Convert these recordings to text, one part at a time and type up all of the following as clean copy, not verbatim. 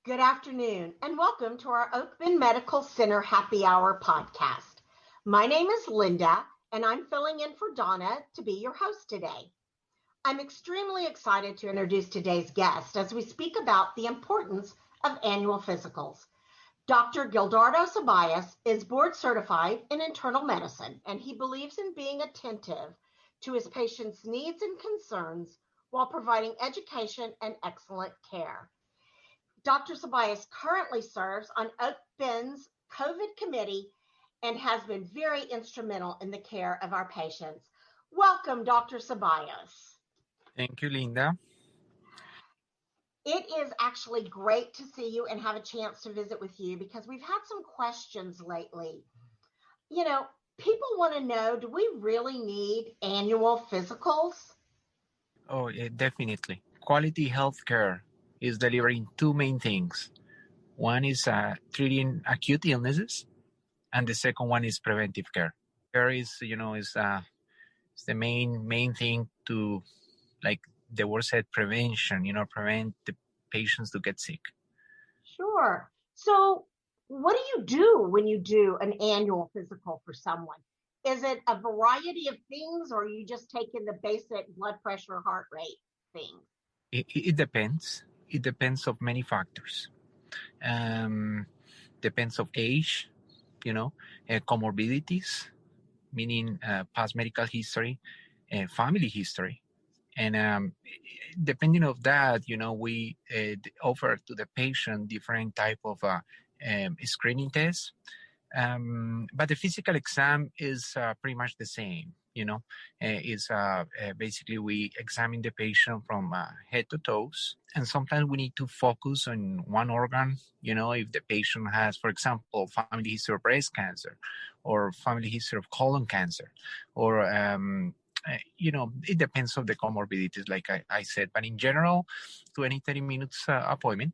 Good afternoon, and welcome to our Oak Bend Medical Center Happy Hour podcast. My name is Linda, and I'm filling in for Donna to be your host today. I'm extremely excited to introduce today's guest as we speak about the importance of annual physicals. Dr. Gildardo Ceballos is board certified in internal medicine, and he believes in being attentive to his patients' needs and concerns while providing education and excellent care. Dr. Ceballos currently serves on Oak Bend's COVID committee and has been very instrumental in the care of our patients. Welcome, Dr. Ceballos. Thank you, Linda. It is actually great to see you and have a chance to visit with you because we've had some questions lately. People want to know, do we really need annual physicals? Oh, yeah, definitely. Quality healthcare is delivering two main things. One is treating acute illnesses, and the second one is preventive care. Care is the main thing to, like the word said, prevention. Prevent the patients to get sick. Sure. So, what do you do when you do an annual physical for someone? Is it a variety of things, or are you just taking the basic blood pressure, heart rate things? It depends. It depends of many factors. Depends of age, comorbidities, meaning past medical history, family history. And depending of that, we offer to the patient different type of screening tests. But the physical exam is pretty much the same. Basically we examine the patient from head to toes, and sometimes we need to focus on one organ. If the patient has, for example, family history of breast cancer, or family history of colon cancer, or it depends on the comorbidities, like I said. But in general, 20-30 minutes appointment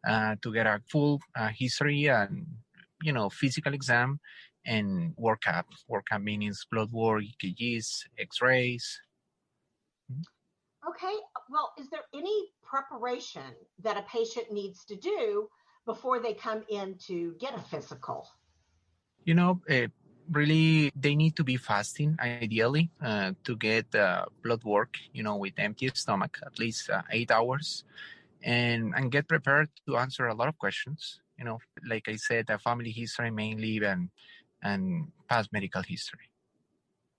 to get a full history and physical exam and workup. Workup means blood work, EKGs, X-rays. Okay. Well, is there any preparation that a patient needs to do before they come in to get a physical? Really, they need to be fasting, ideally, to get blood work, with empty stomach, at least 8 hours, and get prepared to answer a lot of questions. Like I said, a family history mainly, and past medical history.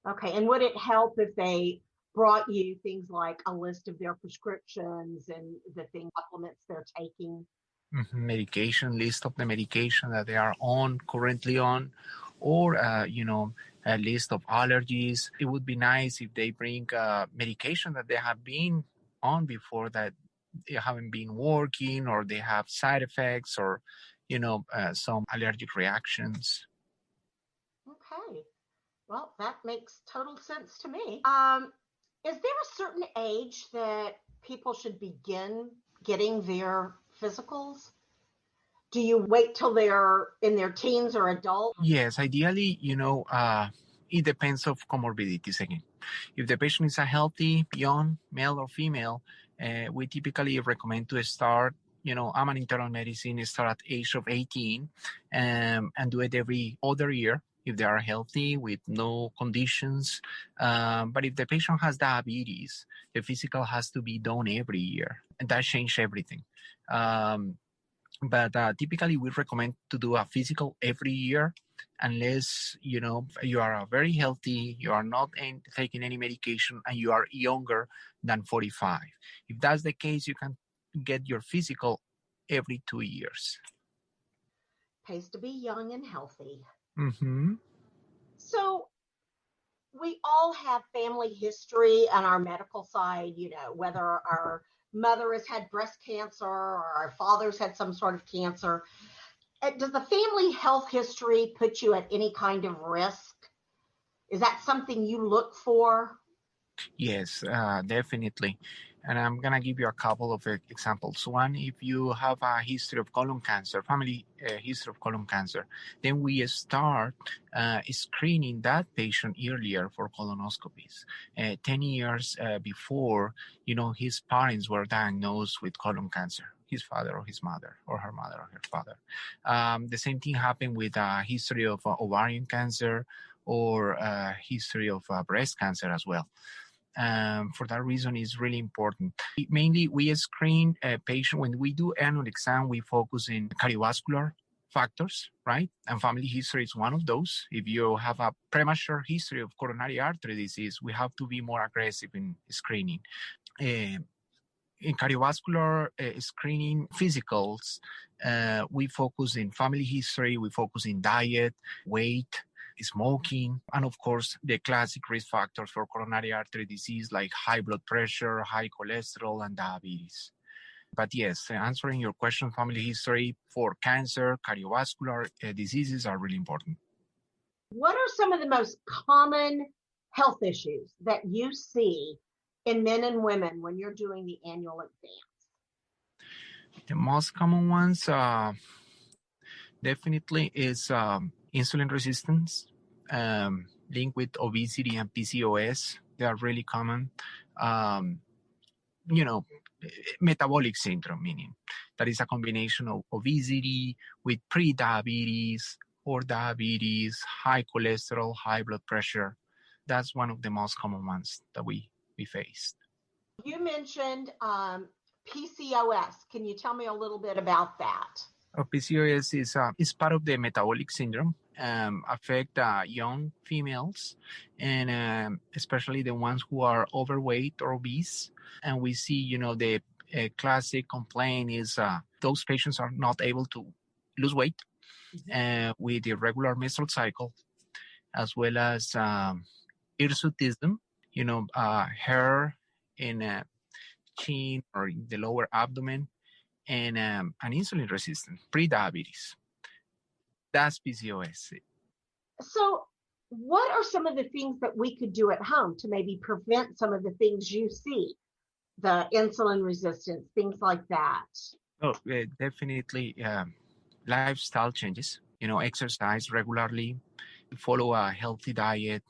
Okay. And would it help if they brought you things like a list of their prescriptions and the supplements they're taking? Medication, list of the medication that they are currently on, or a list of allergies. It would be nice if they bring medication that they have been on before, that they haven't been working, or they have side effects, or some allergic reactions. Okay. Well, that makes total sense to me. Is there a certain age that people should begin getting their physicals? Do you wait till they're in their teens or adult? Yes, ideally, it depends of comorbidities again. If the patient is a healthy, young, male or female, we typically recommend to start, I'm an internal medicine, start at age of 18, and do it every other year if they are healthy with no conditions. But if the patient has diabetes, the physical has to be done every year, and that changes everything. But typically we recommend to do a physical every year, unless you are very healthy, you are not taking any medication, and you are younger than 45. If that's the case, you can get your physical every 2 years. Pays to be young and healthy. Mm-hmm. So we all have family history on our medical side, whether our mother has had breast cancer or our father's had some sort of cancer. Does the family health history put you at any kind of risk? Is that something you look for? Yes, definitely. And I'm going to give you a couple of examples. One, if you have a history of colon cancer, family history of colon cancer, then we start screening that patient earlier for colonoscopies. 10 years before, his parents were diagnosed with colon cancer, his father or his mother, or her mother or her father. The same thing happened with a history of ovarian cancer or history of breast cancer as well. For that reason, it's really important. Mainly, we screen a patient when we do annual exam. We focus in cardiovascular factors, right? And family history is one of those. If you have a premature history of coronary artery disease, we have to be more aggressive in screening. In cardiovascular screening physicals, we focus in family history, we focus in diet, weight, smoking, and of course, the classic risk factors for coronary artery disease like high blood pressure, high cholesterol, and diabetes. But yes, answering your question, family history for cancer, cardiovascular diseases are really important. What are some of the most common health issues that you see in men and women when you're doing the annual exams? The most common ones definitely is insulin resistance, linked with obesity and PCOS. They are really common. Metabolic syndrome, meaning that is a combination of obesity with pre-diabetes or diabetes, high cholesterol, high blood pressure. That's one of the most common ones that we faced. You mentioned PCOS. Can you tell me a little bit about that? PCOS is part of the metabolic syndrome, affect young females, and especially the ones who are overweight or obese. And we see, the classic complaint is those patients are not able to lose weight with irregular menstrual cycle, as well as hirsutism, hair in chin or in the lower abdomen, and an insulin resistance, pre-diabetes. That's PCOS. So what are some of the things that we could do at home to maybe prevent some of the things you see, the insulin resistance, things like that? Oh, definitely lifestyle changes, exercise regularly, follow a healthy diet,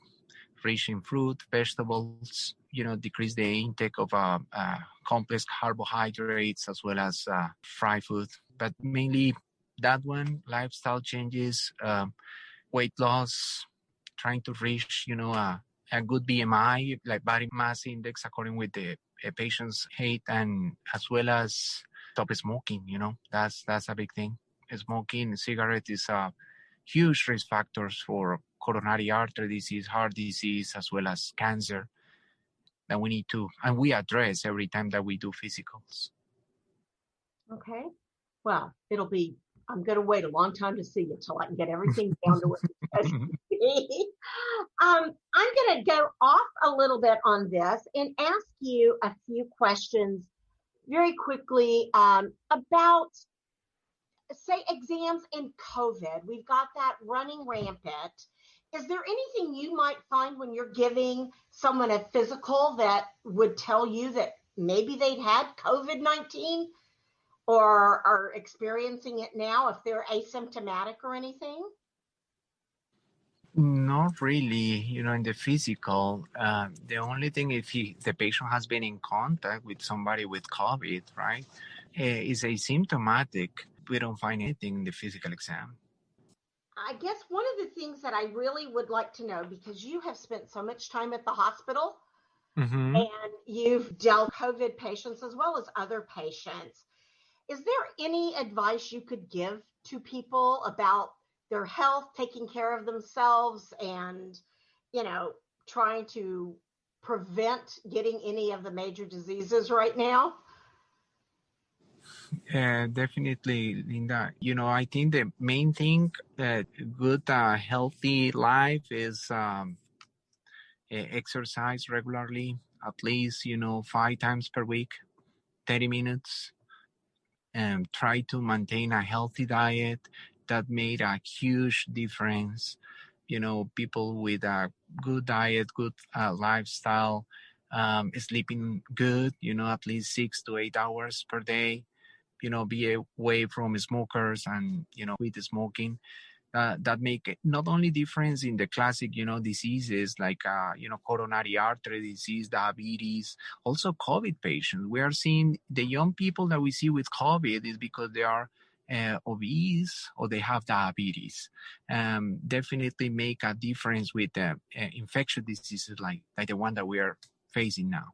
rich in fruit, vegetables, decrease the intake of complex carbohydrates as well as fried food. But mainly that one, lifestyle changes, weight loss, trying to reach, a good BMI, like body mass index, according with the patient's height, and as well as stop smoking. That's a big thing. Smoking, cigarette is a huge risk factors for coronary artery disease, heart disease, as well as cancer that we need to, and we address every time that we do physicals. Okay. Well, I'm going to wait a long time to see you till I can get everything down to where it's supposed to be. I'm going to go off a little bit on this and ask you a few questions very quickly about, say, exams and COVID. We've got that running rampant. Is there anything you might find when you're giving someone a physical that would tell you that maybe they'd had COVID-19 or are experiencing it now, if they're asymptomatic or anything? Not really, in the physical. The only thing, if the patient has been in contact with somebody with COVID, right, is asymptomatic. We don't find anything in the physical exam. I guess one of the things that I really would like to know, because you have spent so much time at the hospital and you've dealt COVID patients as well as other patients, is there any advice you could give to people about their health, taking care of themselves, and, trying to prevent getting any of the major diseases right now? Definitely, Linda. I think the main thing that good, healthy life is exercise regularly, at least, 5 times per week, 30 minutes, and try to maintain a healthy diet. That made a huge difference. People with a good diet, good lifestyle, sleeping good, at least 6 to 8 hours per day, be away from smokers and, quit smoking. That make not only difference in the classic, diseases like, coronary artery disease, diabetes, also COVID patients. We are seeing the young people that we see with COVID is because they are obese or they have diabetes. Definitely make a difference with infectious diseases like the one that we are facing now.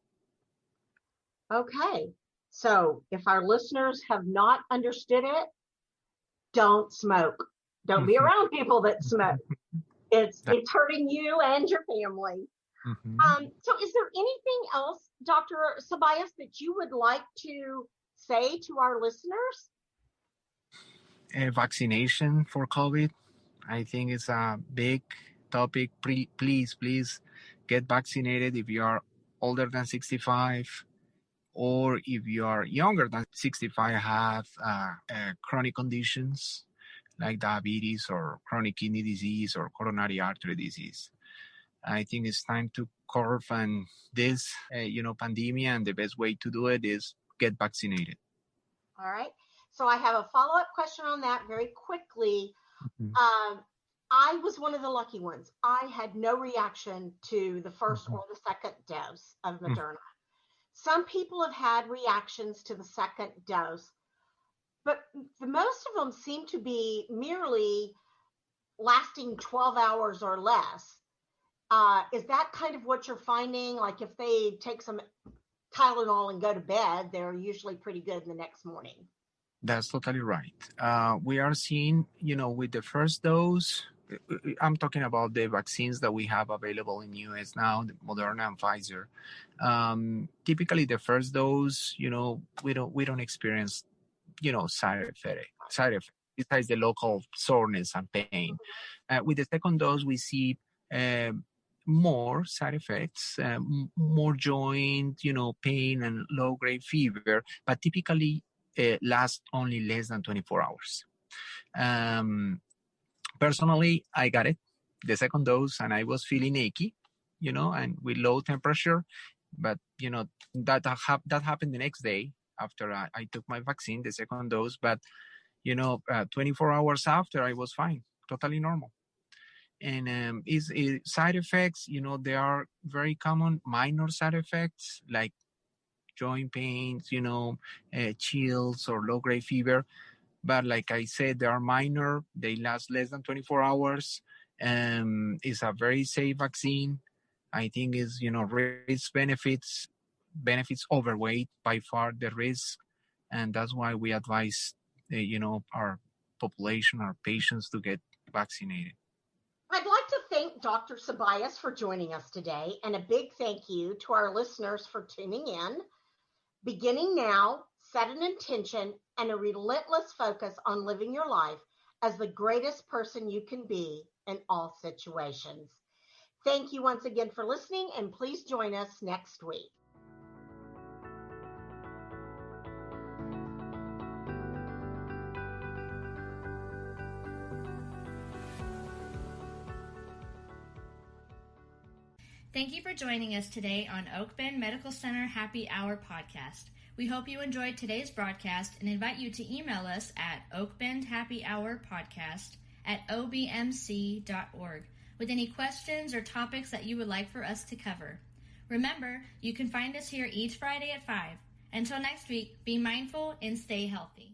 Okay. So if our listeners have not understood it, don't smoke. Don't be around people that smoke. It's hurting you and your family. So is there anything else, Dr. Ceballos, that you would like to say to our listeners? Vaccination for COVID, I think it's a big topic. Please get vaccinated if you are older than 65, or if you are younger than 65, have chronic conditions like diabetes or chronic kidney disease or coronary artery disease. I think it's time to curb and this, pandemic, and the best way to do it is get vaccinated. All right. So I have a follow-up question on that very quickly. I was one of the lucky ones. I had no reaction to the first or the second dose of Moderna. Some people have had reactions to the second dose, but most of them seem to be merely lasting 12 hours or less. Is that kind of what you're finding? Like if they take some Tylenol and go to bed, they're usually pretty good the next morning. That's totally right. We are seeing, with the first dose, I'm talking about the vaccines that we have available in US now, the Moderna and Pfizer. Typically the first dose, we don't experience, side effects besides the local soreness and pain. With the second dose, we see more side effects, more joint, pain and low-grade fever, but typically last only less than 24 hours. Personally, I got it, the second dose, and I was feeling achy, and with low temperature, but, that happened the next day after I took my vaccine, the second dose, but, 24 hours after, I was fine, totally normal. And side effects, they are very common, minor side effects like joint pains, chills or low-grade fever. But like I said, they are minor. They last less than 24 hours. It's a very safe vaccine. I think is, risk benefits overweight by far the risk. And that's why we advise, our population, our patients to get vaccinated. I'd like to thank Dr. Ceballos for joining us today, and a big thank you to our listeners for tuning in. Beginning now, set an intention and a relentless focus on living your life as the greatest person you can be in all situations. Thank you once again for listening, and please join us next week. Thank you for joining us today on Oak Bend Medical Center Happy Hour podcast. We hope you enjoyed today's broadcast and invite you to email us at oakbendhappyhourpodcast@obmc.org with any questions or topics that you would like for us to cover. Remember, you can find us here each Friday at 5. Until next week, be mindful and stay healthy.